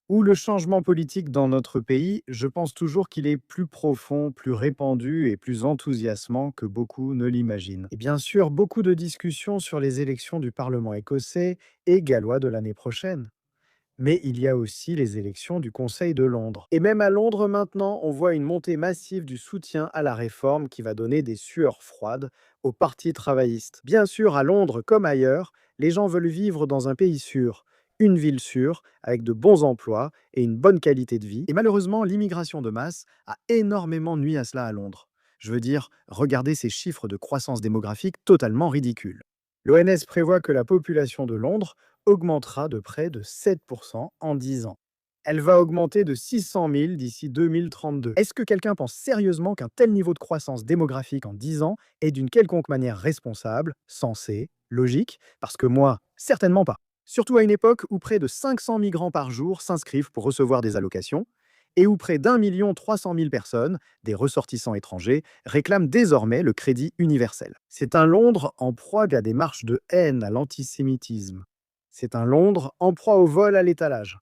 Ou le changement politique dans notre pays, je pense toujours qu'il est plus profond, plus répandu et plus enthousiasmant que beaucoup ne l'imaginent. Et bien sûr, beaucoup de discussions sur les élections du Parlement écossais et gallois de l'année prochaine. Mais il y a aussi les élections du Conseil de Londres. Et même à Londres maintenant, on voit une montée massive du soutien à la réforme qui va donner des sueurs froides au Parti travailliste. Bien sûr, à Londres comme ailleurs, les gens veulent vivre dans un pays sûr, une ville sûre, avec de bons emplois et une bonne qualité de vie. Et malheureusement, l'immigration de masse a énormément nui à cela à Londres. Je veux dire, regardez ces chiffres de croissance démographique totalement ridicules. L'ONS prévoit que la population de Londres augmentera de près de 7% en 10 ans. Elle va augmenter de 600 000 d'ici 2032. Est-ce que quelqu'un pense sérieusement qu'un tel niveau de croissance démographique en 10 ans est d'une quelconque manière responsable, sensée, logique? Parce que moi, certainement pas. Surtout à une époque où près de 500 migrants par jour s'inscrivent pour recevoir des allocations et où près d'1,3 million personnes, des ressortissants étrangers, réclament désormais le crédit universel. C'est un Londres en proie à des marches de haine, à l'antisémitisme. C'est un Londres en proie au vol à l'étalage.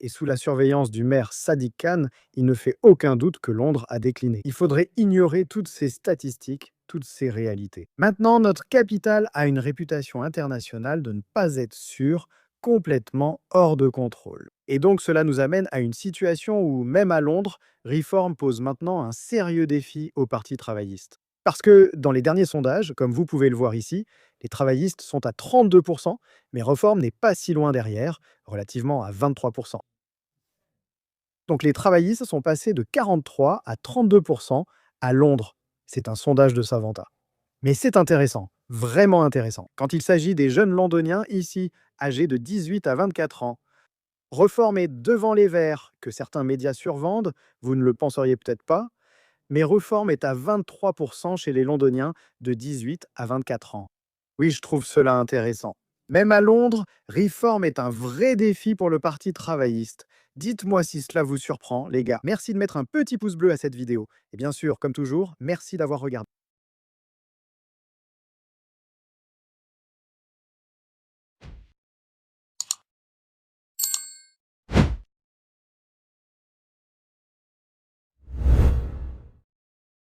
Et sous la surveillance du maire Sadiq Khan, il ne fait aucun doute que Londres a décliné. Il faudrait ignorer toutes ces statistiques, toutes ces réalités. Maintenant, notre capitale a une réputation internationale de ne pas être sûre, complètement hors de contrôle. Et donc cela nous amène à une situation où, même à Londres, Reform pose maintenant un sérieux défi au Parti travailliste. Parce que dans les derniers sondages, comme vous pouvez le voir ici, les travaillistes sont à 32%, mais Reform n'est pas si loin derrière, relativement à 23%. Donc les travaillistes sont passés de 43 à 32% à Londres. C'est un sondage de Savanta. Mais c'est intéressant, vraiment intéressant. Quand il s'agit des jeunes londoniens ici, âgés de 18 à 24 ans, Reform est devant les Verts, que certains médias survendent, vous ne le penseriez peut-être pas, mais Reform est à 23% chez les londoniens de 18 à 24 ans. Oui, je trouve cela intéressant. Même à Londres, Reform est un vrai défi pour le Parti travailliste. Dites-moi si cela vous surprend, les gars. Merci de mettre un petit pouce bleu à cette vidéo. Et bien sûr, comme toujours, merci d'avoir regardé.